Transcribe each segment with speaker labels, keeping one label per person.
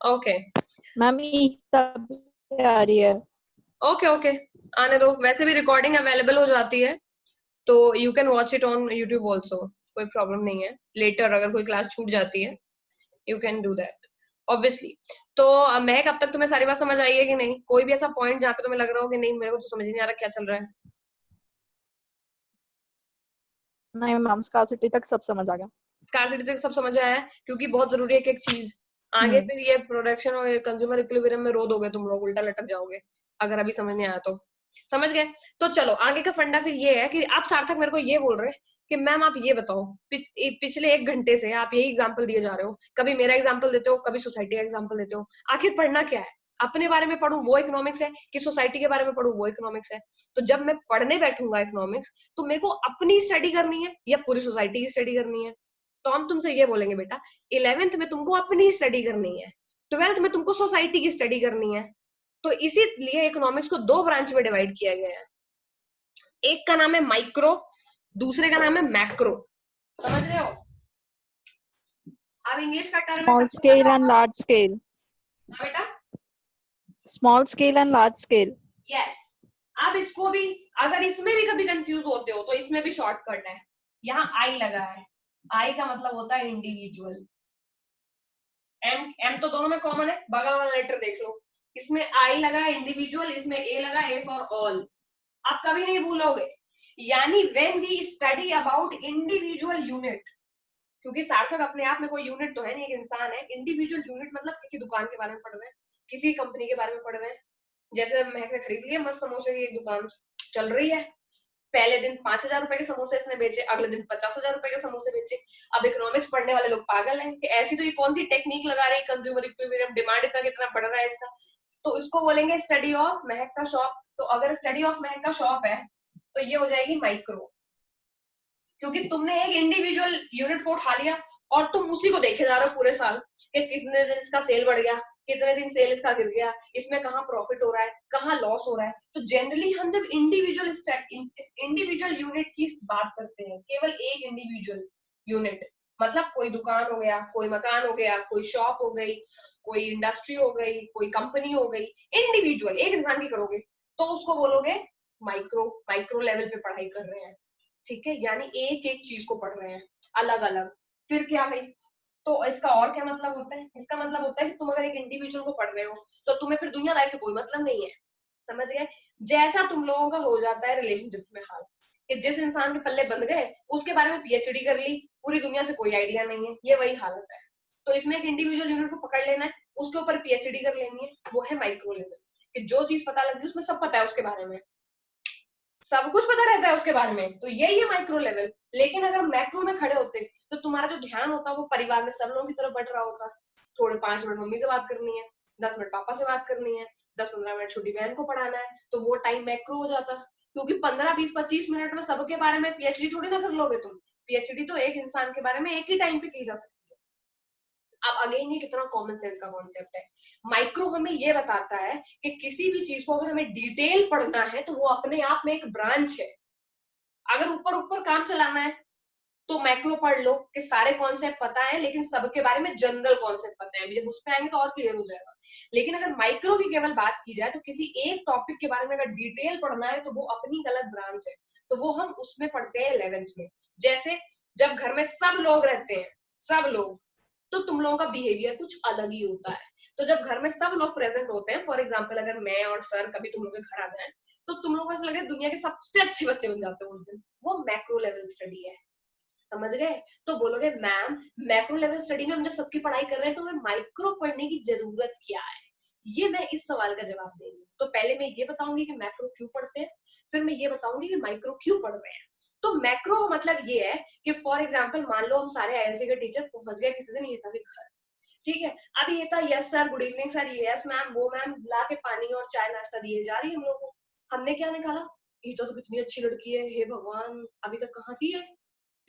Speaker 1: Okay
Speaker 2: ma'am ये आ रही है।
Speaker 1: ओके ओके, आने दो। वैसे भी रिकॉर्डिंग अवेलेबल हो जाती है, तो you can watch it on YouTube also, कोई प्रॉब्लम नहीं है। लेटर अगर कोई क्लास छूट जाती है, you can do that obviously. तो महक, अब तक तुम्हें सारी बात समझ आई है कि नहीं? कोई भी ऐसा पॉइंट जहाँ पे तुम्हें लग रहा हो कि नहीं मेरे को तो समझ ही नहीं आ रहा क्या चल रहा है?
Speaker 2: नहीं मैम, स्कार्सिटी तक सब समझ आ गया।
Speaker 1: स्कार्सिटी तक सब समझ आया है, क्योंकि बहुत जरूरी है एक चीज। आगे
Speaker 2: हम्म।
Speaker 1: फिर ये प्रोडक्शन और कंज्यूमर इक्विलिब्रियम में रो दोगे तुम लोग, उल्टा लटक जाओगे अगर अभी समझ नहीं आया तो। समझ गए? तो चलो आगे का फंडा फिर ये है कि आप सार्थक मेरे को ये बोल रहे हैं कि मैम आप ये बताओ, पिछले 1 घंटे से आप यही एग्जाम्पल दिए जा रहे हो, कभी मेरा एग्जाम्पल देते हो, कभी सोसाइटी का एग्जाम्पल देते हो। आखिर पढ़ना क्या है? अपने बारे में पढ़ूं वो इकोनॉमिक्स है, कि सोसाइटी के बारे में पढ़ूं वो इकोनॉमिक्स है? तो जब मैं पढ़ने बैठूंगा इकोनॉमिक्स, तो मेरे को अपनी स्टडी करनी है या पूरी सोसाइटी की स्टडी करनी है? तो हम तुमसे ये बोलेंगे बेटा, 11th में तुमको अपनी स्टडी करनी है, 12th में तुमको सोसाइटी की स्टडी करनी है। तो इसीलिए इकोनॉमिक्स को 2 ब्रांच में डिवाइड किया गया है। एक का नाम है माइक्रो, दूसरे का नाम है मैक्रो। समझ रहे हो? अब इंग्लिश का टर्म है
Speaker 2: स्मॉल
Speaker 1: सबको
Speaker 2: स्केल
Speaker 1: पता
Speaker 2: एंड
Speaker 1: होगा।
Speaker 2: Large scale.
Speaker 1: हाँ बेटा,
Speaker 2: small scale and large scale.
Speaker 1: Yes. आप इसको भी, अगर इसमें भी कभी कंफ्यूज होते हो तो इसमें भी शॉर्टकट है। यहाँ आई लगा है, आई का मतलब होता है इंडिविजुअल। एम एम तो दोनों में कॉमन है, बगल वाला लेटर देख लो। इसमें आई लगा है इंडिविजुअल, इसमें ए लगा, ए फॉर ऑल। आप कभी नहीं भूलोगे। यानी when we study about individual unit, क्योंकि सार्थक अपने आप में कोई यूनिट तो है नहीं, एक इंसान है। इंडिविजुअल यूनिट मतलब किसी दुकान के बारे में पढ़ रहे हैं, किसी कंपनी के बारे में पढ़ रहे हैं। जैसे महक ने खरीद लिया मस्त समोसे की एक दुकान, चल रही है। पहले दिन 5,000 रुपए के समोसे इसने बेचे, अगले दिन 50,000 रुपए के समोसे बेचे। अब इकोनॉमिक्स पढ़ने वाले लोग पागल हैं कि ऐसी तो ये कौन सी टेक्निक लगा रही, कंज्यूमर इक्विलिब्रियम, डिमांड इतना कितना बढ़ रहा है इसका। तो इसको बोलेंगे स्टडी ऑफ महक का शॉप। तो अगर स्टडी ऑफ महक का शॉप है, तो ये हो जाएगी माइक्रो, क्योंकि तुमने एक इंडिविजुअल यूनिट को उठा लिया और तुम उसी को देखे जा रहे हो पूरे साल कि कितने दिन इसका सेल बढ़ गया, कितने दिन सेल इसका गिर गया, इसमें कहाँ प्रॉफिट हो रहा है, कहाँ लॉस हो रहा है। तो जनरली हम जब इंडिविजुअल यूनिट की बात करते हैं, केवल एक इंडिविजुअल यूनिट, मतलब कोई दुकान हो गया, कोई मकान हो गया, कोई शॉप हो गई, कोई इंडस्ट्री हो गई, कोई कंपनी हो गई, इंडिविजुअल एक इंसान की करोगे तो उसको बोलोगे माइक्रो। माइक्रो लेवल पे पढ़ाई कर रहे हैं, ठीक है? यानी एक एक चीज को पढ़ रहे हैं अलग अलग। फिर क्या भाई? तो इसका और क्या मतलब होता है? इसका मतलब होता है कि तुम अगर एक इंडिविजुअल को पढ़ रहे हो तो तुम्हें फिर दुनियादारी से कोई मतलब नहीं है। समझ गए? जैसा तुम लोगों का हो जाता है रिलेशनशिप में हाल, कि जिस इंसान के पल्ले बंध गए उसके बारे में पीएचडी कर ली, पूरी दुनिया से कोई आइडिया नहीं है, ये वही हालत है। तो इसमें एक इंडिविजुअल यूनिट को पकड़ लेना है, उसके ऊपर पीएचडी कर लेनी है, वो है माइक्रो लेवल। कि जो चीज पता लगी उसमें सब पता है उसके बारे में, सब कुछ पता रहता है उसके बारे में, तो यही है माइक्रो लेवल। लेकिन अगर मैक्रो में खड़े होते तो तुम्हारा जो ध्यान होता वो परिवार में सब लोगों की तरफ बढ़ रहा होता। थोड़े 5 मिनट मम्मी से बात करनी है, 10 मिनट पापा से बात करनी है, 10-15 मिनट छोटी बहन को पढ़ाना है, तो वो टाइम मैक्रो हो जाता। क्योंकि 15-20-25 मिनट में सबके बारे में पीएचडी थोड़ी ना कर लोगे तुम। पीएचडी तो एक इंसान के बारे में एक ही टाइम पे की जा सकती है। अब अगेन ये कितना कॉमन सेंस का कॉन्सेप्ट है। माइक्रो हमें ये बताता है कि किसी भी चीज को अगर हमें डिटेल पढ़ना है तो वो अपने आप में एक ब्रांच है। अगर ऊपर ऊपर काम चलाना है तो मैक्रो पढ़ लो कि सारे कॉन्सेप्ट पता है लेकिन सबके बारे में जनरल कॉन्सेप्ट पता है, जब उस पे आएंगे तो और क्लियर हो जाएगा। लेकिन अगर माइक्रो की केवल बात की जाए तो किसी एक टॉपिक के बारे में अगर डिटेल पढ़ना है तो वो अपनी गलत ब्रांच है। तो वो हम उसमें पढ़ते हैं 11th में। जैसे जब घर में सब लोग रहते हैं, सब लोग, तो तुम लोगों का बिहेवियर कुछ अलग ही होता है। तो जब घर में सब लोग प्रेजेंट होते हैं, फॉर एग्जाम्पल अगर मैं और सर कभी तुम लोग के घर आ जाए, तो तुम लोगों को ऐसा लगे दुनिया के सबसे अच्छे बच्चे बन जाते हो उस दिन। वो मैक्रो लेवल स्टडी है। समझ गए? तो बोलोगे मैम मैक्रो लेवल स्टडी में हम जब सबकी पढ़ाई कर रहे हैं तो हमें माइक्रो पढ़ने की जरूरत क्या है? ये मैं इस सवाल का जवाब दे रही हूँ। तो पहले मैं ये बताऊंगी कि मैक्रो क्यों पढ़ते हैं, फिर मैं ये बताऊंगी कि माइक्रो क्यों पढ़ रहे हैं। तो मैक्रो का मतलब ये है कि फॉर एग्जाम्पल मान लो हम सारे आईएलसी के टीचर पहुंच गए किसी दिन ये था घर, ठीक है? अब ये था yes sir, good evening sir, yes ma'am, वो मैम, ला के पानी और चाय नाश्ता दिए जा रही है हम लोग को। हमने क्या निकाला? ये तो कितनी अच्छी लड़की है, हे भगवान अभी तक कहाँ थी है।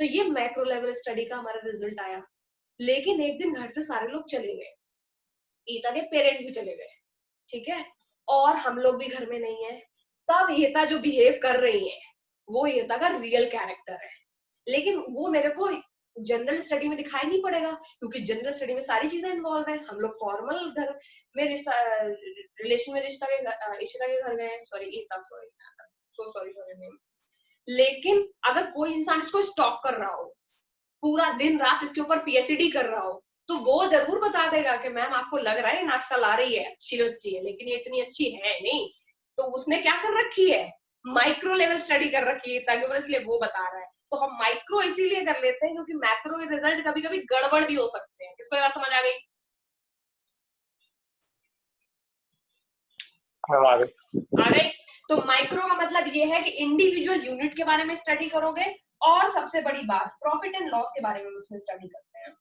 Speaker 1: तो ये मैक्रो लेवल स्टडी का हमारा रिजल्ट आया। लेकिन एक दिन घर से सारे लोग चले गए, ईता के पेरेंट्स भी चले गए, ठीक है? और हम लोग भी घर में नहीं है। तब ईता जो बिहेव कर रही है वो ईता का रियल कैरेक्टर है। लेकिन वो मेरे को जनरल स्टडी में दिखाई नहीं पड़ेगा, क्योंकि जनरल स्टडी में सारी चीजें इन्वॉल्व है। हम लोग फॉर्मल घर में रिश्ता, रिलेशन में इशिता के घर गए, सॉरी सॉरी नेम। लेकिन अगर कोई इंसान इसको स्टॉक कर रहा हो, पूरा दिन रात इसके ऊपर पीएचडी कर रहा हो, तो वो जरूर बता देगा कि मैम आपको लग रहा है नाश्ता ला रही है, अच्छी है, लेकिन ये इतनी अच्छी है नहीं। तो उसने क्या कर रखी है, माइक्रो लेवल स्टडी कर रखी है, ताकि इसलिए वो बता रहा है। तो हम माइक्रो इसीलिए कर लेते हैं क्योंकि मैक्रो के रिजल्ट कभी कभी गड़बड़ भी हो सकते हैं। किसको बात समझ आ गई? आ गई। तो माइक्रो का मतलब ये है कि इंडिविजुअल यूनिट के बारे में स्टडी करोगे, और सबसे बड़ी बात प्रॉफिट एंड लॉस के बारे में उसमें स्टडी करते हैं,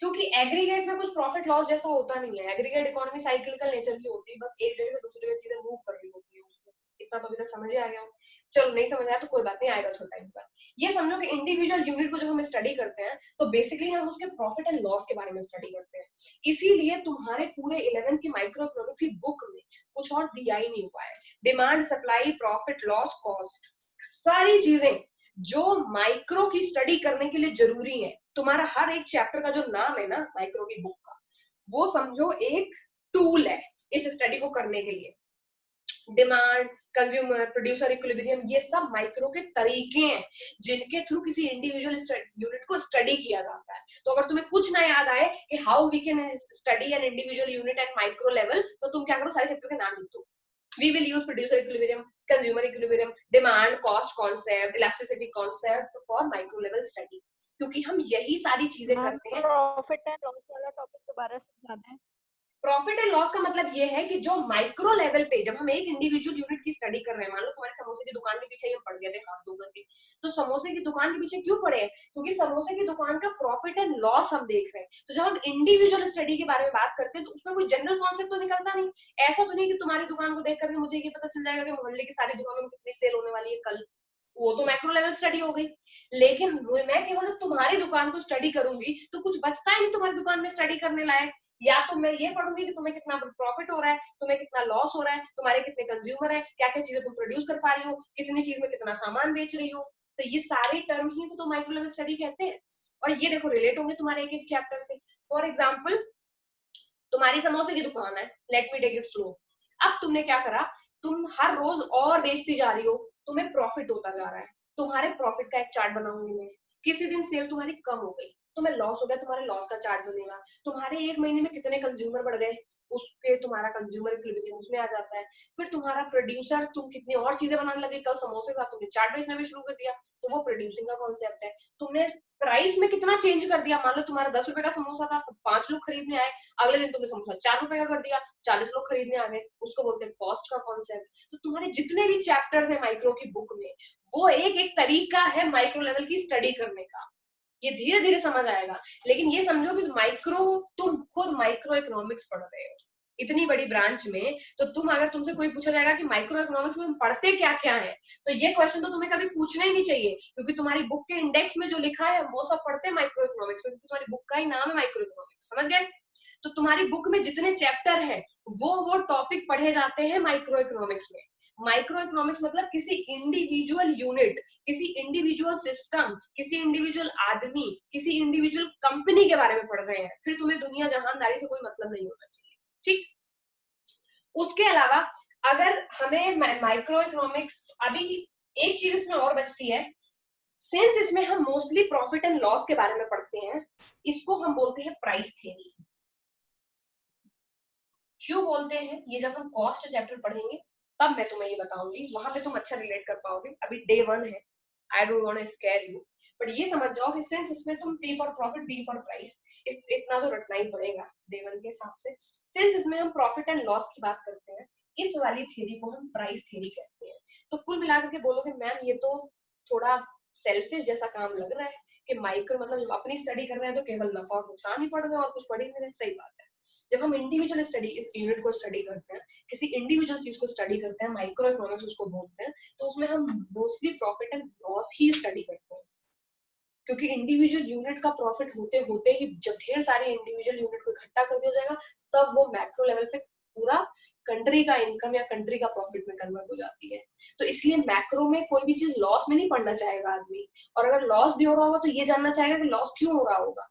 Speaker 1: क्योंकि एग्रीगेट में कुछ प्रॉफिट लॉस जैसा होता नहीं है। एग्रीगेट इकोनॉमी साइक्लिकल नेचर की होती है, बस एक जगह से दूसरी जगह चीजें मूव कर रही होती है उसमें। इतना तो अभी तक समझ ही आ गया। चलो नहीं समझ आया तो कोई बात नहीं, आएगा थोड़ा टाइम बाद। ये समझो कि इंडिविजुअल यूनिट को जब हम स्टडी करते हैं तो बेसिकली हम उसके प्रॉफिट एंड लॉस के बारे में स्टडी करते हैं। इसीलिए तुम्हारे पूरे 11th की माइक्रो इकोनॉमिक्स की बुक में कुछ और दिया ही नहीं हुआ है। Demand, supply, profit, loss, cost, सारी चीजें जो माइक्रो की स्टडी करने के लिए जरूरी है। तुम्हारा हर एक चैप्टर का जो नाम है ना माइक्रो की बुक का, वो समझो एक टूल है इस स्टडी को करने के लिए। डिमांड, कंज्यूमर, प्रोड्यूसर इक्विलिब्रियम, ये सब माइक्रो के तरीके हैं जिनके थ्रू किसी इंडिविजुअल यूनिट को स्टडी किया जाता है। तो अगर तुम्हें कुछ ना याद आए कि how we can study an individual unit at micro level, तो तुम क्या करो, सारे चैप्टर के नाम लिख दो। We will use producer equilibrium, consumer equilibrium, demand, cost concept, elasticity concept for micro level study, क्योंकि हम यही सारी चीजें करते हैं।
Speaker 2: प्रॉफिट एंड लॉस वाला टॉपिक दोबारा समझा दें।
Speaker 1: प्रॉफिट एंड लॉस का मतलब ये है कि जो माइक्रो लेवल पे जब हम एक इंडिविजुअल यूनिट की स्टडी कर रहे हैं, मान लो तुम्हारे समोसे की दुकान के पीछे हम पड़ गए थे हाथ धो करके, तो समोसे की दुकान के पीछे क्यों पड़े हैं? क्योंकि समोसे की दुकान का प्रॉफिट एंड लॉस हम देख रहे हैं। तो जब हम इंडिविजुअल स्टडी के बारे में बात करते हैं तो उसमें कोई जनरल कॉन्सेप्ट तो निकलता नहीं। ऐसा तो नहीं कि तुम्हारी दुकान को देख करके मुझे ये पता चल जाएगा कि मोहल्ले की सारी दुकानों में कितनी सेल होने वाली है कल, वो तो मैक्रो लेवल स्टडी हो गई। लेकिन मैं केवल जब तुम्हारी दुकान को स्टडी करूंगी तो कुछ बचता ही नहीं तुम्हारी दुकान में स्टडी करने लायक। या तो मैं ये पढ़ूंगी कि तुम्हें कितना प्रॉफिट हो रहा है, तुम्हें कितना लॉस हो रहा है, तुम्हारे कितने कंज्यूमर है, क्या क्या चीजें तुम प्रोड्यूस कर पा रही हो, कितनी चीज में कितना सामान बेच रही हो। तो ये सारे टर्म ही तो माइक्रो लेवल स्टडी कहते हैं। और ये देखो रिलेट होंगे तुम्हारे एक एक चैप्टर से। फॉर एग्जाम्पल, तुम्हारी समोसे की दुकान है, let me take it slow. अब तुमने क्या करा, तुम हर रोज और बेचती जा रही हो, तुम्हें प्रॉफिट होता जा रहा है। तुम्हारे प्रॉफिट का एक चार्ट बनाऊंगी मैं। किसी दिन सेल तुम्हारी कम हो गई, तुम्हें लॉस हो गया, तुम्हारे लॉस का चार्ट बनेगा। तुम्हारे एक महीने में कितने कंज्यूमर बढ़ गए, उसके तुम्हारा कंज्यूमर इक्विलिब्रियम उसमें आ जाता है। फिर तुम्हारा प्रोड्यूसर, तुम कितनी और चीजें बनाने लगे, कल समोसे का तुमने चार्ट बेचना भी शुरू कर दिया, तो वो प्रोड्यूसिंग का कॉन्सेप्ट है। तुमने प्राइस में कितना चेंज कर दिया, मान लो तुम्हारा 10 रुपए का समोसा था, 5 लोग खरीदने आए, अगले दिन तुमने समोसा 4 रुपए का कर दिया, 40 लोग खरीदने आ गए, उसको बोलते हैं कॉस्ट का कॉन्सेप्ट। तो तुम्हारे जितने भी चैप्टर्स है माइक्रो की बुक में, वो एक एक तरीका है माइक्रो लेवल की स्टडी करने का। ये धीरे धीरे समझ आएगा। लेकिन ये समझो कि माइक्रो, तुम खुद माइक्रो इकोनॉमिक्स पढ़ रहे हो इतनी बड़ी ब्रांच में, तो तुम अगर तुमसे कोई पूछा जाएगा कि माइक्रो इकोनॉमिक्स में हम पढ़ते क्या क्या है, तो ये क्वेश्चन तो तुम्हें कभी पूछना ही नहीं चाहिए, क्योंकि तुम्हारी बुक के इंडेक्स में जो लिखा है वो सब पढ़ते हैं माइक्रो इकोनॉमिक्स में, क्योंकि तुम्हारी बुक का ही नाम है माइक्रो इकोनॉमिक्स। समझ गए? तो तुम्हारी बुक में जितने चैप्टर है वो टॉपिक पढ़े जाते हैं माइक्रो इकोनॉमिक्स में। माइक्रो इकोनॉमिक्स मतलब किसी इंडिविजुअल यूनिट, किसी इंडिविजुअल सिस्टम, किसी इंडिविजुअल आदमी, किसी इंडिविजुअल कंपनी के बारे में पढ़ रहे हैं। फिर तुम्हें दुनिया जहानदारी से कोई मतलब नहीं होना चाहिए, ठीक? उसके अलावा अगर हमें माइक्रो इकोनॉमिक्स, अभी एक चीज इसमें और बचती है, सिंस इसमें हम मोस्टली प्रॉफिट एंड लॉस के बारे में पढ़ते हैं, इसको हम बोलते हैं प्राइस थ्योरी। क्यों बोलते हैं? ये जब हम कॉस्ट चैप्टर पढ़ेंगे तब मैं तुम्हें ये बताऊंगी, वहां पे तुम अच्छा रिलेट कर पाओगे। अभी डे 1 है, I don't want to scare you, but ये समझ जाओ कि सिंस इसमें तुम P for profit, B for price, इतना तो रटना ही पड़ेगा डे 1 के हिसाब से। सिंस इसमें हम प्रॉफिट एंड लॉस की बात करते हैं, इस वाली थ्योरी को हम प्राइस थ्योरी कहते हैं। तो कुल मिलाकर के बोलोगे मैम ये तो थोड़ा सेल्फिश जैसा काम लग रहा है कि माइक्रो मतलब अपनी स्टडी कर रहे हैं तो केवल नफा और नुकसान ही पढ़ रहे हैं और कुछ पढ़ ही नहीं रहे। सही बात है। जब हम इंडिविजुअल स्टडी यूनिट को स्टडी करते हैं, किसी इंडिविजुअल चीज को स्टडी करते हैं, माइक्रो इकोनॉमिक्स उसको बोलते हैं, तो उसमें हम mostly profit and loss he study करते हैं। क्योंकि इंडिविजुअल यूनिट का प्रॉफिट होते होते ही जब ढेर सारे इंडिविजुअल यूनिट को इकट्ठा कर दिया जाएगा, तब वो मैक्रो लेवल पे पूरा कंट्री का इनकम या कंट्री का प्रॉफिट में कन्वर्ट हो जाती है। तो इसलिए मैक्रो में कोई भी चीज लॉस में नहीं पड़ना चाहेगा आदमी, और अगर लॉस भी हो रहा होगा तो ये जानना चाहेगा कि लॉस क्यों हो रहा होगा।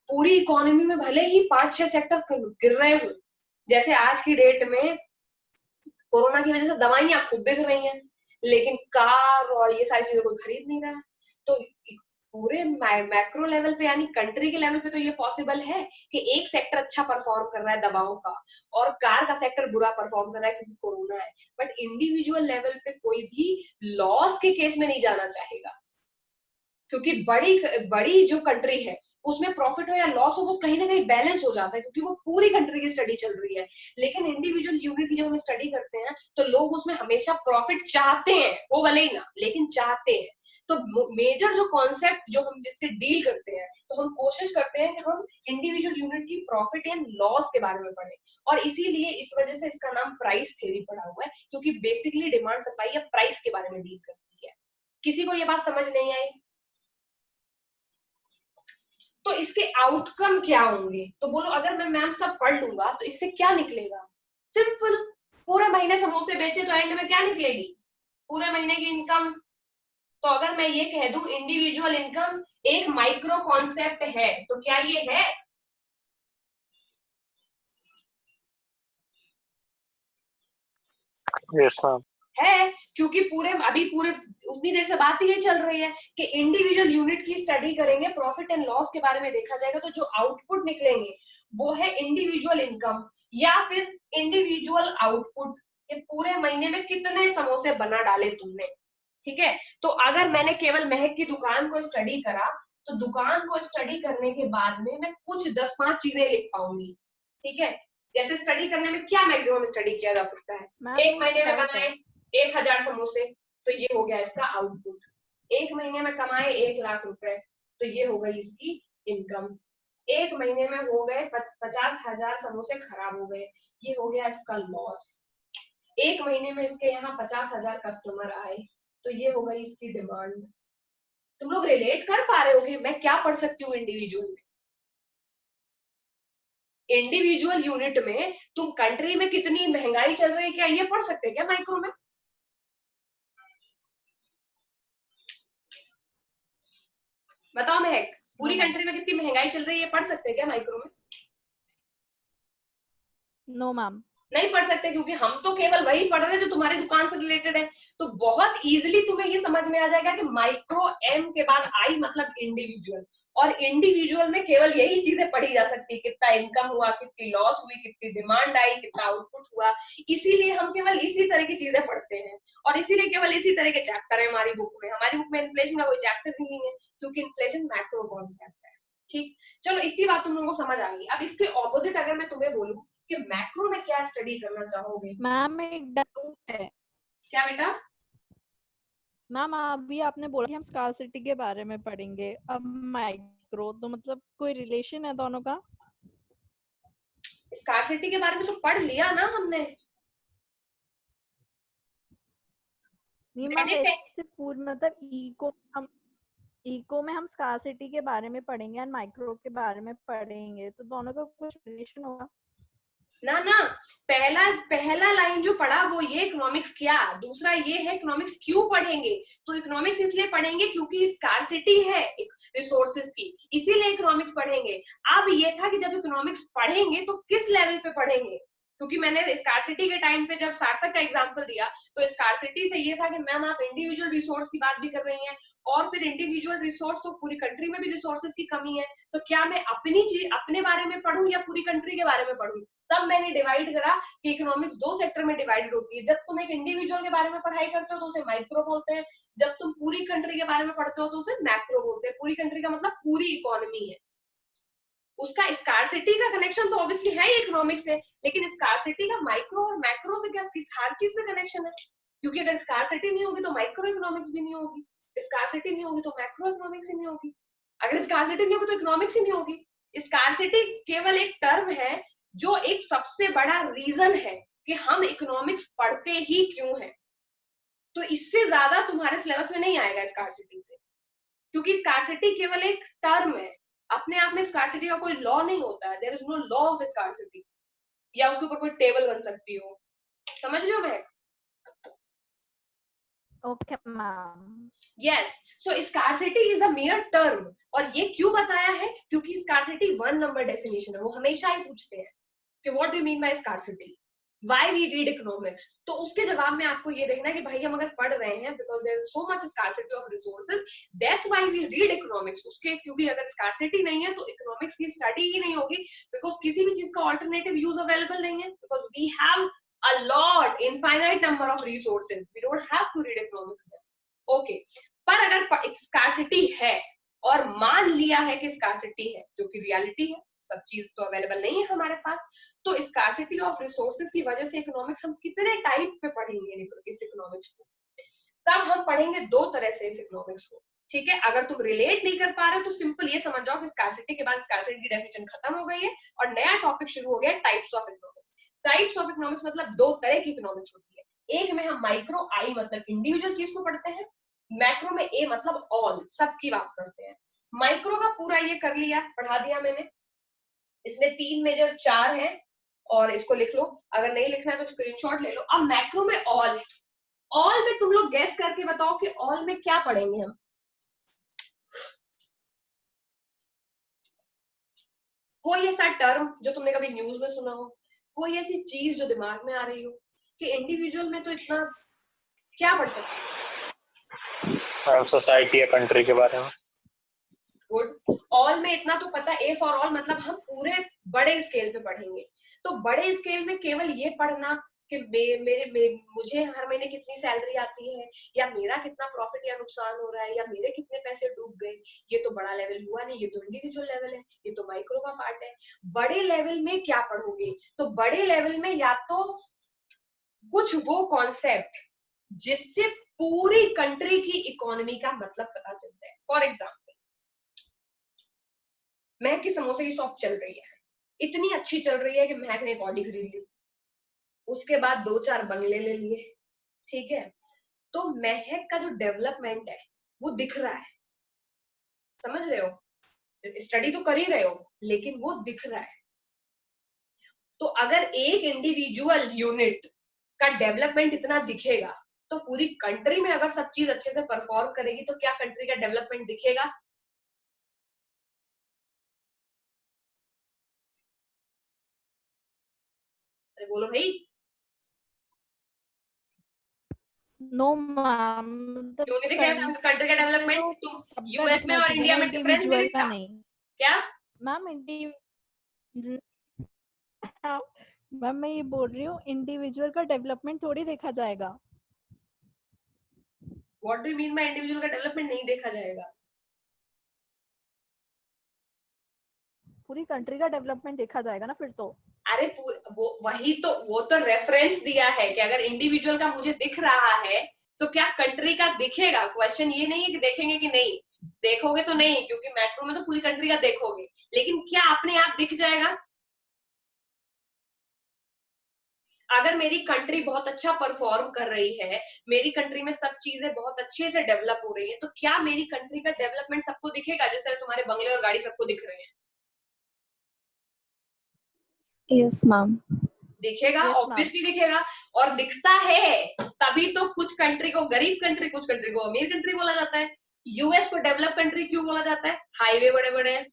Speaker 1: पूरी इकोनॉमी में भले ही 5-6 सेक्टर गिर रहे हो, जैसे आज की डेट में कोरोना की वजह से दवाइयां खूब बिक रही हैं, लेकिन कार और ये सारी चीजें कोई खरीद नहीं रहा है। तो पूरे मैक्रो लेवल पे यानी कंट्री के लेवल पे तो ये पॉसिबल है कि एक सेक्टर अच्छा परफॉर्म कर रहा है दवाओं का, और कार का सेक्टर बुरा परफॉर्म कर रहा है क्योंकि कोरोना है। बट इंडिविजुअल लेवल पे कोई भी लॉस के केस में नहीं जाना चाहेगा, क्योंकि बड़ी जो कंट्री है उसमें प्रॉफिट हो या लॉस हो वो कहीं ना कहीं बैलेंस हो जाता है, क्योंकि वो पूरी कंट्री की स्टडी चल रही है। लेकिन इंडिविजुअल यूनिट की जब हम स्टडी करते हैं तो लोग उसमें हमेशा प्रॉफिट चाहते हैं, वो भले ही ना, लेकिन चाहते हैं। तो मेजर जो कॉन्सेप्ट जो हम जिससे डील करते हैं, तो हम कोशिश करते हैं कि हम इंडिविजुअल यूनिट की प्रॉफिट एंड लॉस के बारे में पढ़ें। और इसीलिए इस वजह से इसका नाम प्राइस थ्योरी पड़ा हुआ है, क्योंकि बेसिकली डिमांड सप्लाई या प्राइस के बारे में डील करती है। किसी को ये बात समझ नहीं आई? तो इसके आउटकम क्या होंगे? तो बोलो अगर मैं मैम सब पढ़ लूंगा तो इससे क्या निकलेगा? सिंपल, पूरे महीने समोसे बेचे तो एंड में क्या निकलेगी? पूरे महीने की इनकम। तो अगर मैं ये कह दूं इंडिविजुअल इनकम एक माइक्रो कॉन्सेप्ट है, तो क्या ये है?
Speaker 3: Yes ma'am.
Speaker 1: है, क्योंकि पूरे उतनी देर से बात ये चल रही है कि इंडिविजुअल यूनिट की स्टडी करेंगे, प्रॉफिट एंड लॉस के बारे में देखा जाएगा, तो जो आउटपुट निकलेंगे वो है इंडिविजुअल इनकम या फिर इंडिविजुअल आउटपुट। ये पूरे महीने में कितने समोसे बना डाले तुमने, ठीक है? तो अगर मैंने केवल महक की दुकान को स्टडी करा, तो दुकान को स्टडी करने के बाद में मैं कुछ 10-5 चीजें लिख पाऊंगी, ठीक है? जैसे स्टडी करने में क्या मैक्सिमम स्टडी किया जा सकता है? एक महीने में बनाए 1000 समोसे, तो ये हो गया इसका आउटपुट। एक महीने में कमाए 1 लाख रुपए, तो ये हो गई इसकी इनकम। एक महीने में हो गए 50,000 समोसे खराब हो गए, ये हो गया इसका लॉस। एक महीने में इसके यहाँ 50,000 कस्टमर आए, तो ये हो गई इसकी डिमांड। तुम लोग रिलेट कर पा रहे होगे मैं क्या पढ़ सकती हूँ इंडिविजुअल में? इंडिविजुअल यूनिट में तुम कंट्री में कितनी महंगाई चल रही है क्या ये पढ़ सकते हैं क्या माइक्रो में? बताओ महक, पूरी कंट्री में कितनी महंगाई चल रही है पढ़ सकते हैं क्या माइक्रो में?
Speaker 2: No ma'am.
Speaker 1: नहीं पढ़ सकते, क्योंकि हम तो केवल वही पढ़ रहे हैं जो तुम्हारी दुकान से रिलेटेड है। तो बहुत इजीली तुम्हें ये समझ में आ जाएगा कि माइक्रो एम के बाद आई मतलब इंडिविजुअल, और इंडिविजुअल में केवल यही चीजें पढ़ी जा सकती, कितना इनकम हुआ, कितनी लॉस हुई, कितनी डिमांड आई, कितना आउटपुट हुआ। इसीलिए हम केवल इसी तरह की चीजें पढ़ते हैं, और इसीलिए केवल इसी तरह के चैप्टर है हमारी बुक में। हमारी बुक में इन्फ्लेशन का कोई चैप्टर ही नहीं है, क्योंकि इन्फ्लेशन मैक्रो कॉन्सेप्ट है। ठीक, चलो इतनी बात तुम लोगों को समझ आ गई। अब इसके ऑपोजिट अगर मैं तुम्हें बोलूं कि मैक्रो में क्या स्टडी करना चाहोगे?
Speaker 2: मैम एक डाउट है।
Speaker 1: क्या बेटा?
Speaker 2: मैम अभी आपने बोला कि हम स्कार्सिटी के बारे में पढ़ेंगे, अब माइक्रो, तो मतलब कोई रिलेशन है दोनों का?
Speaker 1: स्कार्सिटी के बारे में तो पढ़ लिया ना हमने।
Speaker 2: नहीं मैम, ऐसे पूर्ण मतलब इको में हम स्कार्सिटी के बारे में पढ़ेंगे और माइक्रो के बारे में पढ़ेंगे, तो दोनों का कुछ रिलेशन होगा?
Speaker 1: ना ना, पहला लाइन जो पढ़ा वो ये इकोनॉमिक्स क्या, दूसरा ये है इकोनॉमिक्स क्यों पढ़ेंगे। तो इकोनॉमिक्स इसलिए पढ़ेंगे क्योंकि स्कार्सिटी है रिसोर्सेज की, इसीलिए इकोनॉमिक्स पढ़ेंगे। अब ये था कि जब इकोनॉमिक्स पढ़ेंगे तो किस लेवल पे पढ़ेंगे, क्योंकि मैंने स्कार्सिटी के टाइम पे जब सार्थक का एग्जांपल दिया तो स्कार्सिटी से ये था कि मैम आप इंडिविजुअल रिसोर्स की बात भी कर रही हैं, और फिर इंडिविजुअल रिसोर्स तो पूरी कंट्री में भी रिसोर्सेज की कमी है, तो क्या मैं अपनी चीज अपने बारे में पढ़ूं या पूरी कंट्री के बारे में पढ़ूं? तब मैंने डिवाइड करा कि इकोनॉमिक्स 2 सेक्टर में डिवाइडेड होती है। जब तुम एक इंडिविजुअल के बारे में पढ़ाई करते हो तो उसे माइक्रो बोलते हैं, जब तुम पूरी कंट्री के बारे में पढ़ते हो तो उसे मैक्रो बोलते हैं। पूरी कंट्री का मतलब पूरी इकोनॉमी है। उसका स्कार्सिटी का कनेक्शन तो ऑब्वियसली है ही इकोनॉमिक्स से, लेकिन स्कार्सिटी का माइक्रो और मैक्रो से क्या हर चीज से कनेक्शन है, क्योंकि अगर स्कार्सिटी नहीं होगी तो माइक्रो इकोनॉमिक्स भी नहीं होगी, स्कार्सिटी नहीं होगी तो मैक्रो इकोनॉमिक्स ही नहीं होगी, अगर स्कार्सिटी नहीं होगी तो इकोनॉमिक्स ही नहीं होगी। स्कार्सिटी केवल एक टर्म है जो एक सबसे बड़ा रीजन है कि हम इकोनॉमिक्स पढ़ते ही क्यों है। तो इससे ज्यादा तुम्हारे सिलेबस में नहीं आएगा स्कार्सिटी से, क्योंकि स्कार्सिटी केवल एक टर्म है, अपने आप में स्कार्सिटी का कोई लॉ नहीं होता है। There is no law of scarcity, या उसके ऊपर कोई टेबल बन सकती हो, समझ रहे हो महक?
Speaker 2: Okay ma'am.
Speaker 1: Yes, so scarcity is the mayor term, और ये क्यों बताया है? क्योंकि स्कार्सिटी 1 नंबर डेफिनेशन है, वो हमेशा ही पूछते हैं कि what do you mean by scarcity, why we read economics. तो उसके जवाब में आपको ये देखना है कि भाई हम अगर पढ़ रहे हैं because there is so much scarcity of resources, that's why we read economics. उसके क्योंकि अगर स्कार्सिटी नहीं है तो इकोनॉमिक्स की स्टडी ही नहीं होगी, बिकॉज किसी भी चीज का ऑल्टरनेटिव यूज अवेलेबल नहीं है, because we have a lot infinite number of resources, we don't have to read economics then. Okay, पर अगर स्कार्सिटी है और मान लिया है कि स्कार्सिटी है, जो कि रियलिटी है, सब चीज तो अवेलेबल नहीं है हमारे पास, तो स्कार्सिटी ऑफ रिसोर्सेज की वजह से इकोनॉमिक्स हम कितने टाइप पे पढ़ेंगे इस इकोनॉमिक्स को? तब हम पढ़ेंगे दो तरह से इस इकोनॉमिक्स को, ठीक है? अगर तुम रिलेट नहीं कर पा रहे तो सिंपल ये समझ जाओ कि स्कार्सिटी के बाद स्कार्सिटी की डेफिनेशन खत्म हो गई है और नया टॉपिक शुरू हो गया, types of economics. Types of economics मतलब दो तरह की इकोनॉमिक्स होती है, एक में हम माइक्रो आई मतलब इंडिविजुअल चीज को पढ़ते हैं, मैक्रो में ए मतलब ऑल, सबकी बात करते हैं। माइक्रो का पूरा ये कर लिया, पढ़ा दिया मैंने, इसमें 3 मेजर 4 है और इसको लिख लो, अगर नहीं लिखना है तो स्क्रीनशॉट ले लो। अब मैक्रो में ऑल है, ऑल में तुम लोग गैस करके बताओ कि ऑल में क्या पढ़ेंगे हम? कोई ऐसा टर्म जो तुमने कभी न्यूज में सुना हो, कोई ऐसी चीज जो दिमाग में आ रही हो कि इंडिविजुअल में तो इतना क्या पढ़ सकते हैं?
Speaker 3: सोसाइटी या कंट्री के बारे में।
Speaker 1: गुड। ऑल में इतना तो पता, ए फॉर ऑल मतलब हम पूरे बड़े स्केल पे पढ़ेंगे। तो बड़े स्केल में केवल ये पढ़ना कि मुझे हर महीने कितनी सैलरी आती है, या मेरा कितना प्रॉफिट या नुकसान हो रहा है, या मेरे कितने पैसे डूब गए, ये तो बड़ा लेवल हुआ नहीं, ये तो इंडिविजुअल लेवल है, ये तो माइक्रो का पार्ट है। बड़े लेवल में क्या पढ़ोगे? तो बड़े लेवल में या तो कुछ वो कॉन्सेप्ट जिससे पूरी कंट्री की इकोनॉमी का मतलब पता चल जाए। फॉर एग्जाम्पल, महक की समोसे की शॉप चल रही है, इतनी अच्छी चल रही है कि महक ने एक ऑडी खरीद ली, उसके बाद 2-4 बंगले ले लिए, ठीक है? तो महक का जो डेवलपमेंट है वो दिख रहा है, समझ रहे हो? स्टडी तो कर ही रहे हो लेकिन वो दिख रहा है। तो अगर एक इंडिविजुअल यूनिट का डेवलपमेंट इतना दिखेगा तो पूरी कंट्री में अगर सब चीज अच्छे से परफॉर्म करेगी तो क्या कंट्री का डेवलपमेंट दिखेगा? अरे बोलो भाई।
Speaker 2: नो मैम,
Speaker 1: क्यों नहीं दिखेगा कंट्री का डेवलपमेंट? तुम यूएस में और इंडिया में डिफरेंस नहीं
Speaker 2: इंडिविजुअल का
Speaker 1: दिखता
Speaker 2: नहीं
Speaker 1: क्या?
Speaker 2: मैम। मैम मैं ये बोल रही हूँ, इंडिविजुअल का डेवलपमेंट थोड़ी देखा जाएगा।
Speaker 1: What do you mean by individual का डेवलपमेंट नहीं देखा जाएगा?
Speaker 2: पूरी कंट्री का डेवलपमेंट देखा जाएगा ना फिर तो।
Speaker 1: अरे वो तो रेफरेंस दिया है कि अगर इंडिविजुअल का मुझे दिख रहा है तो क्या कंट्री का दिखेगा? क्वेश्चन ये नहीं है कि देखेंगे कि नहीं, देखोगे तो नहीं, क्योंकि मैक्रो में तो पूरी कंट्री का देखोगे, लेकिन क्या अपने आप दिख जाएगा? अगर मेरी कंट्री बहुत अच्छा परफॉर्म कर रही है, मेरी कंट्री में सब चीजें बहुत अच्छे से डेवलप हो रही है, तो क्या मेरी कंट्री का डेवलपमेंट सबको दिखेगा जिस तरह तुम्हारे बंगले और गाड़ी सबको दिख रहे हैं?
Speaker 4: Yes ma'am.
Speaker 1: दिखेगा, ऑब्वियसली दिखेगा। और दिखता है तभी तो कुछ कंट्री को गरीब कंट्री, कुछ कंट्री को अमीर कंट्री बोला जाता है। यूएस को डेवलप कंट्री क्यों बोला जाता है? हाईवे बड़े बड़े हैं,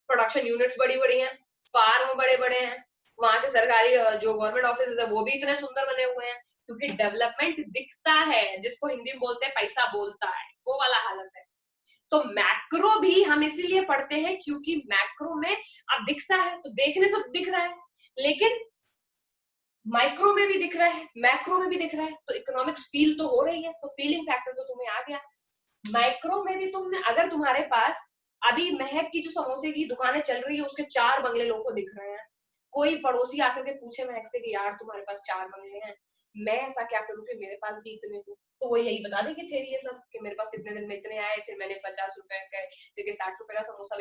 Speaker 1: प्रोडक्शन यूनिट्स बड़ी बड़ी हैं, फार्म बड़े बड़े हैं, वहां के सरकारी जो गवर्नमेंट ऑफिस है वो भी इतने सुंदर बने हुए हैं, क्योंकि डेवलपमेंट दिखता है, जिसको हिंदी में बोलते हैं पैसा बोलता है, वो वाला हालत है। तो मैक्रो भी हम इसीलिए पढ़ते हैं क्योंकि मैक्रो में अब दिखता है तो देखने से दिख रहा है, लेकिन माइक्रो में भी दिख रहा है, मैक्रो में भी दिख रहा है, तो इकोनॉमिक्स फील तो हो रही है, तो फीलिंग फैक्टर तो तुम्हें आ गया। माइक्रो में भी तुमने, अगर तुम्हारे पास अभी महक की जो समोसे की दुकानें चल रही है उसके 4 बंगले लोगों को दिख रहे हैं, कोई पड़ोसी आकर के पूछे महक से कि यार तुम्हारे पास 4 बंगले हैं, मैं ऐसा क्या करूं कि मेरे पास भी इतने हो, तो वो यही बता देगी थेरी ये सब कि मेरे पास इतने दिन में इतने आए, फिर मैंने 50 रुपए के जगह 60 रुपए का समोसा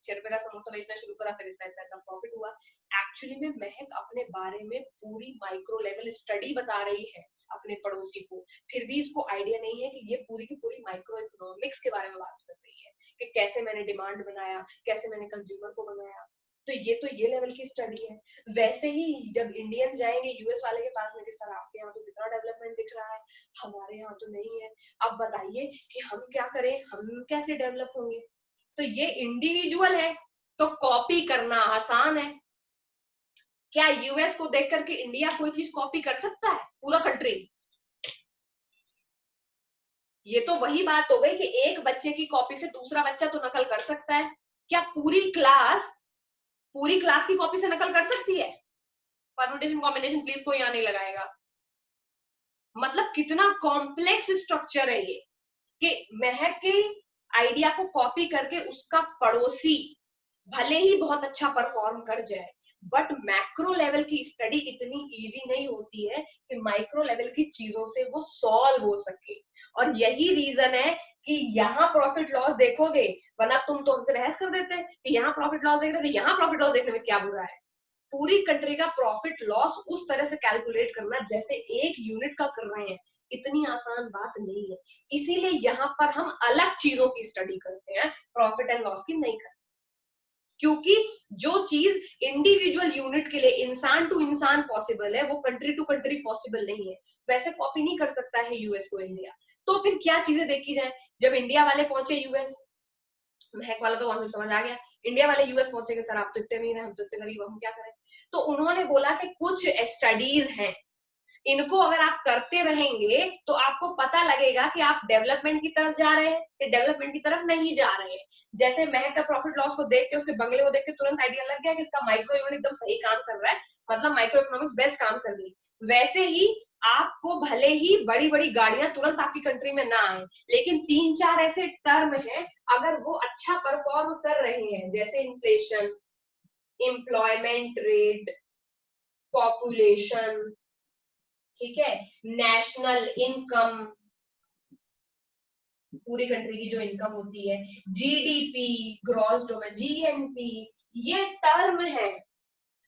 Speaker 1: 6 रुपए का समोसा बेचना शुरू करा, फिर इतना इतना प्रॉफिट हुआ। एक्चुअली में महक अपने बारे में पूरी माइक्रो लेवल स्टडी बता रही है अपने पड़ोसी को, फिर भी इसको आइडिया नहीं है कि ये पूरी की पूरी माइक्रो इकोनॉमिक्स के बारे में बात कर रही है कि कैसे मैंने डिमांड बनाया, कैसे मैंने कंज्यूमर को बनाया। तो ये लेवल की स्टडी है। वैसे ही जब इंडियन जाएंगे यूएस वाले के पास में कि सर आपके यहाँ तो कितना डेवलपमेंट दिख रहा है, हमारे यहाँ तो नहीं है, अब बताइए कि हम क्या करें, हम कैसे डेवलप होंगे। तो ये इंडिविजुअल है तो कॉपी करना आसान है। क्या यूएस को देख करके इंडिया कोई चीज कॉपी कर सकता है, पूरा कंट्री? ये तो वही बात हो गई कि एक बच्चे की कॉपी से दूसरा बच्चा तो नकल कर सकता है, क्या पूरी क्लास की कॉपी से नकल कर सकती है? परम्यूटेशन कॉम्बिनेशन प्लीज कोई यहाँ नहीं लगाएगा। मतलब कितना कॉम्प्लेक्स स्ट्रक्चर है ये कि महक के आइडिया को कॉपी करके उसका पड़ोसी भले ही बहुत अच्छा परफॉर्म कर जाए, बट मैक्रो लेवल की स्टडी इतनी इजी नहीं होती है कि माइक्रो लेवल की चीजों से वो सॉल्व हो सके। और यही रीजन है कि यहाँ प्रॉफिट लॉस देखोगे, वरना तुम तो हमसे बहस कर देते कि यहाँ प्रॉफिट लॉस देख रहे थे, यहाँ प्रॉफिट लॉस देखने में क्या बुरा है। पूरी कंट्री का प्रॉफिट लॉस उस तरह से कैलकुलेट करना जैसे एक यूनिट का कर रहे हैं, इतनी आसान बात नहीं है। इसीलिए यहाँ पर हम अलग चीजों की स्टडी करते हैं, प्रॉफिट एंड लॉस की नहीं करते, क्योंकि जो चीज इंडिविजुअल यूनिट के लिए इंसान टू इंसान पॉसिबल है, वो कंट्री टू कंट्री पॉसिबल नहीं है। वैसे कॉपी नहीं कर सकता है यूएस को इंडिया। तो फिर क्या चीजें देखी जाए? जब इंडिया वाले पहुंचे यूएस, महक वाला तो कॉन्सेप्ट समझ आ गया, इंडिया वाले यूएस पहुंचे कि सर आप तो इतने अमीर हैं, हम तो इतने गरीब, हम क्या करें? तो उन्होंने बोला कि कुछ स्टडीज हैं, इनको अगर आप करते रहेंगे तो आपको पता लगेगा कि आप डेवलपमेंट की तरफ जा रहे हैं या डेवलपमेंट की तरफ नहीं जा रहे हैं। जैसे महक का प्रॉफिट लॉस को देख के, उसके बंगले को देख के तुरंत आइडिया लग गया कि इसका माइक्रो यूनिट एकदम सही काम कर रहा है, मतलब माइक्रो इकोनॉमिक्स बेस्ट काम कर रही। वैसे ही आपको भले ही बड़ी बड़ी गाड़ियां तुरंत आपकी कंट्री में ना आए, लेकिन 3-4 ऐसे टर्म हैं, अगर वो अच्छा परफॉर्म कर रहे हैं, जैसे इन्फ्लेशन, एम्प्लॉयमेंट रेट, पॉपुलेशन, ठीक है, नेशनल इनकम, पूरी कंट्री की जो इनकम होती है, जीडीपी, ग्रॉस डोमेस्टिक, जीएनपी, ये टर्म है।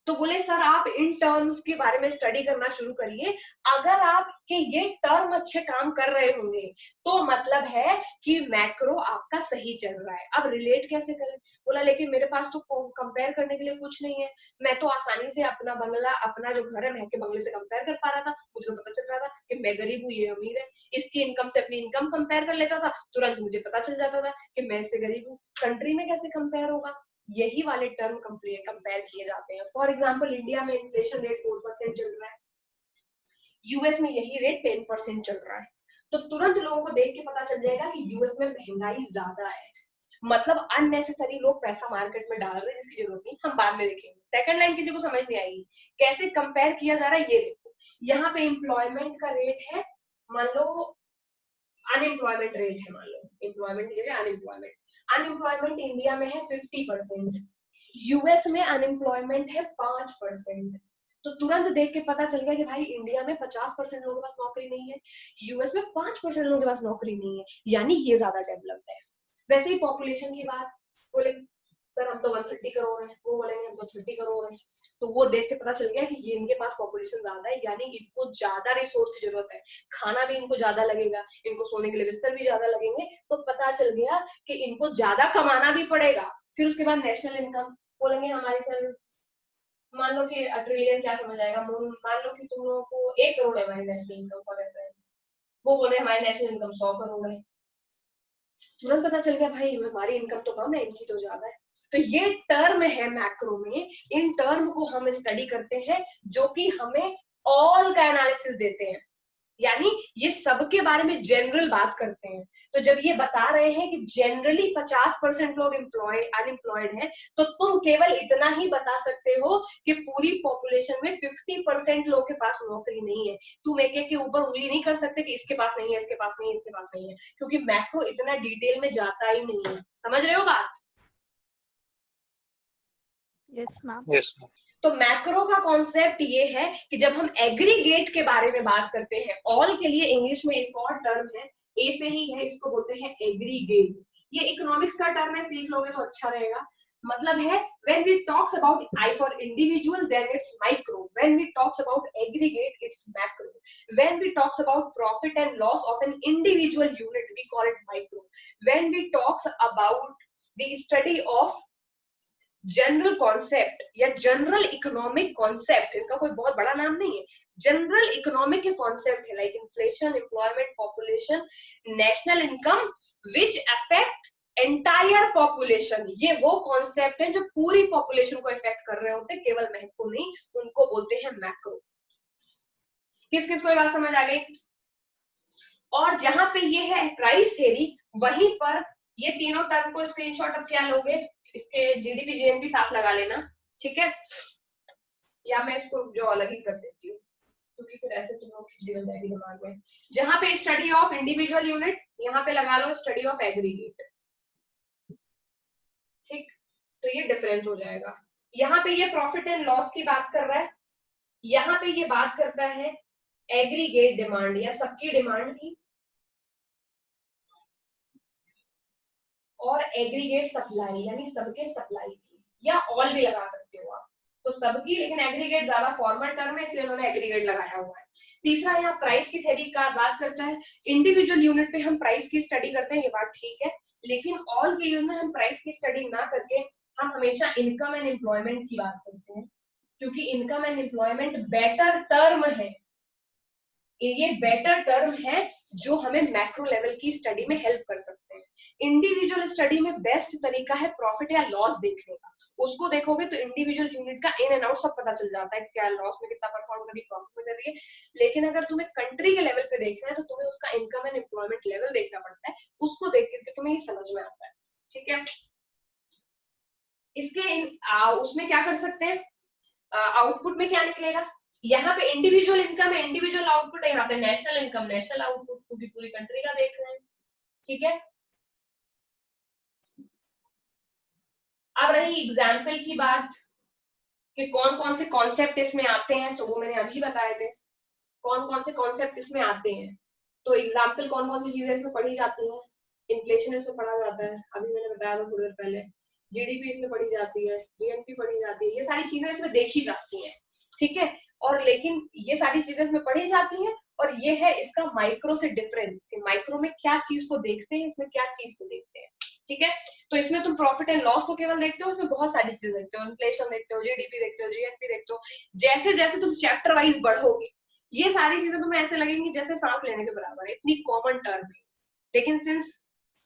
Speaker 1: तो बोले सर आप इन टर्म्स के बारे में स्टडी करना शुरू करिए। अगर आपके ये टर्म अच्छे काम कर रहे होंगे तो मतलब है कि मैक्रो आपका सही चल रहा है। अब रिलेट कैसे करें? बोला लेकिन मेरे पास तो कंपेयर करने के लिए कुछ नहीं है, मैं तो आसानी से अपना बंगला, अपना जो घर है महक के बंगले से कंपेयर कर पा रहा था। मुझे पता चल रहा था कि मैं गरीब हूँ, ये अमीर है, इसकी इनकम से अपनी इनकम कंपेयर कर लेता था, तुरंत मुझे पता चल जाता था कि मैं इससे गरीब हूँ। कंट्री में कैसे कंपेयर होगा? यही वाले टर्म कंपेयर किए जाते हैं। फॉर एग्जांपल इंडिया में इन्फ्लेशन रेट 4% चल रहा है, यूएस में यही रेट 10% चल रहा है, तो तुरंत लोगों को देख के पता चल जाएगा कि यूएस में महंगाई ज्यादा है, मतलब अननेसेसरी लोग पैसा मार्केट में डाल रहे हैं जिसकी जरूरत नहीं। हम बाद में देखेंगे, सेकंड लाइन किसी को समझ नहीं आएगी कैसे कंपेयर किया जा रहा है। ये देखो यहाँ पे एम्प्लॉयमेंट का रेट है, मान लो अनएम्प्लॉयमेंट रेट है, मान लो एम्प्लॉयमेंट की जगह अनएम्प्लॉयमेंट। अनएम्प्लॉयमेंट इंडिया में है 50%, यूएस में अनएम्प्लॉयमेंट है 5%। तो तुरंत देख के पता चल गया कि भाई इंडिया में 50% लोगों के पास नौकरी नहीं है, यूएस में 5% लोगों के पास नौकरी नहीं है, यानी ये ज्यादा डेवलप्ड है। वैसे ही पॉपुलेशन की बात, बोले सर हम तो 130 करोड़ हैं, वो बोलेंगे हम तो 30 करोड़ हैं, तो वो देख के पता चल गया कि ये इनके पास पॉपुलेशन ज्यादा है, यानी इनको ज्यादा रिसोर्स की जरूरत है, खाना भी इनको ज्यादा लगेगा, इनको सोने के लिए बिस्तर भी ज्यादा लगेंगे, तो पता चल गया कि इनको ज्यादा कमाना भी पड़ेगा। फिर उसके बाद नेशनल इनकम, बोलेंगे हमारी सर मान लो कि ट्रिलियन क्या समझ आएगा, मान लो कि तुम लोगों को 1 करोड़ है हमारी नेशनल इनकम फॉर रेफरेंस, वो बोले हमारी नेशनल इनकम 100 करोड़ है, तुरंत पता चल गया भाई हमारी इनकम तो कम है, इनकी तो ज्यादा है। तो ये टर्म है मैक्रो में, इन टर्म को हम स्टडी करते हैं जो कि हमें ऑल का एनालिसिस देते हैं, यानी ये सबके बारे में जनरल बात करते हैं। तो जब ये बता रहे हैं कि जनरली 50% लोग अनएम्प्लॉयड हैं, तो तुम केवल इतना ही बता सकते हो कि पूरी पॉपुलेशन में 50% लोगों के पास नौकरी नहीं है। तुम एक एक के ऊपर उंगली नहीं कर सकते कि इसके पास नहीं है, इसके पास नहीं है, इसके पास नहीं है, क्योंकि मैक्रो इतना डिटेल में जाता ही नहीं है। समझ रहे हो बात?
Speaker 2: Yes ma'am.
Speaker 3: Yes ma'am.
Speaker 1: तो मैक्रो का कॉन्सेप्ट ये है कि जब हम एग्रीगेट के बारे में बात करते हैं, ऑल के लिए इंग्लिश में एक और टर्म है, ए से ही है, इसको बोलते हैं एग्रीगेट। ये इकोनॉमिक्स का टर्म है, सीख लोगे तो अच्छा रहेगा। मतलब है when we talks about I for individual then it's micro, when we talks about aggregate it's macro, when we talks about profit and loss of an individual unit we call it micro, when we talks about the study of general concept या general economic concept, इसका कोई बहुत बड़ा नाम नहीं है, general economic के concept है like inflation, employment, population, national income which affect entire population. ये वो कॉन्सेप्ट है जो पूरी पॉपुलेशन को इफेक्ट कर रहे होते हैं, केवल मैक्रो नहीं, उनको बोलते हैं मैक्रो। किस किस को ये बात समझ आ गई? और जहां पे ये है प्राइस थ्योरी, वहीं पर ये तीनों टर्म को स्क्रीनशॉट अब क्या लोगे, इसके जीडीपी जीएनपी साथ लगा लेना, ठीक है? या मैं इसको जो अलग ही कर देती हूँ क्योंकि फिर ऐसे तुम लोग खिचड़ी बन जाएगी दिमाग में। जहां पे स्टडी ऑफ इंडिविजुअल यूनिट, यहाँ पे लगा लो स्टडी ऑफ एग्रीगेट, ठीक? तो ये डिफरेंस हो जाएगा। यहाँ पे ये प्रॉफिट एंड लॉस की बात कर रहा है, यहाँ पे ये बात करता है एग्रीगेट डिमांड या सबकी डिमांड की, और एग्रीगेट सप्लाई यानी सबके सप्लाई की, या ऑल भी लगा सकते हो आप, तो सबकी, लेकिन एग्रीगेट ज्यादा फॉर्मल टर्म है इसलिए उन्होंने एग्रीगेट लगाया हुआ है। तीसरा यहाँ प्राइस की थ्योरी का बात करता है, इंडिविजुअल यूनिट पे हम प्राइस की स्टडी करते हैं, ये बात ठीक है, लेकिन ऑल के यूनिट में हम प्राइस की स्टडी ना करके हम हमेशा इनकम एंड एम्प्लॉयमेंट की बात करते हैं, क्योंकि income and employment better term है, ये बेटर टर्म है जो हमें मैक्रो लेवल की स्टडी में हेल्प कर सकते हैं। इंडिविजुअल स्टडी में बेस्ट तरीका है प्रॉफिट या लॉस देखने का, उसको देखोगे तो इंडिविजुअल यूनिट का इन एंड आउट सब पता चल जाता है, क्या लॉस में कितना परफॉर्म कर रही है, प्रॉफिट में कर रही है। लेकिन अगर तुम्हें कंट्री के लेवल पे देखना है तो तुम्हें उसका इनकम एंड एम्प्लॉयमेंट लेवल देखना पड़ता है, उसको देख करके तुम्हें ये समझ में आता है, ठीक है? इसके उसमें क्या कर सकते हैं, आउटपुट में क्या निकलेगा, यहाँ पे इंडिविजुअल इनकम है, इंडिविजुअल आउटपुट है, यहाँ पे नेशनल इनकम, नेशनल आउटपुट, क्योंकि पूरी कंट्री का देख रहे हैं, ठीक है? अब रही एग्जाम्पल की बात कि कौन कौन से कॉन्सेप्ट इसमें आते हैं, तो वो मैंने अभी बताए थे, कौन कौन से कॉन्सेप्ट इसमें आते हैं। तो एग्जाम्पल कौन कौन सी चीजें इसमें पढ़ी जाती हैं, इन्फ्लेशन इसमें पढ़ा जाता है, अभी मैंने बताया था थोड़ी देर पहले, जीडीपी इसमें पढ़ी जाती है, जीएनपी पढ़ी जाती है, ये सारी चीजें इसमें देखी जाती हैं, ठीक है? और लेकिन ये सारी चीजें इसमें पढ़ी जाती हैं, और ये है इसका माइक्रो से डिफरेंस कि माइक्रो में क्या चीज को देखते हैं, इसमें क्या चीज को देखते हैं, ठीक है? तो इसमें तुम प्रॉफिट एंड लॉस को केवल देखते हो, इसमें बहुत सारी चीजें देखते हो, इन्फ्लेशन देखते हो, जीडीपी देखते हो, जीएनपी देखते हो। जैसे जैसे तुम चैप्टर वाइज बढ़ोगे ये सारी चीजें तुम्हें ऐसे लगेंगी जैसे सांस लेने के बराबर है, इतनी कॉमन टर्म है, लेकिन सिंस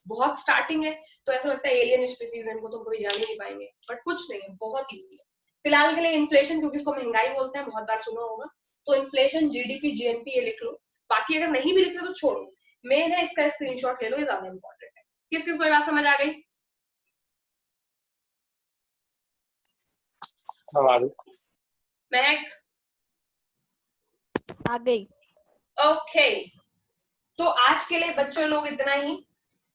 Speaker 1: बहुत स्टार्टिंग है तो ऐसा लगता है एलियन स्पीसीज, इनको तुम कभी जान ही नहीं पाएंगे, बट कुछ नहीं है, बहुत इजी है। फिलहाल के लिए इन्फ्लेशन, क्योंकि इसको महंगाई बोलते हैं, बहुत बार सुना होगा, तो इन्फ्लेशन, जीडीपी, जीएनपी ये लिख लो, बाकी अगर नहीं भी लिख रहे तो छोड़ो, मेन है इसका स्क्रीनशॉट ले लो, ये ज्यादा इंपॉर्टेंट है। किस किस को ये बात समझ आ गई? महक
Speaker 2: आ गई।
Speaker 1: ओके, तो आज के लिए बच्चों लोग इतना ही।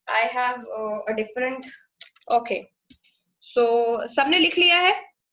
Speaker 1: I have a different, okay, so सबने लिख लिया है?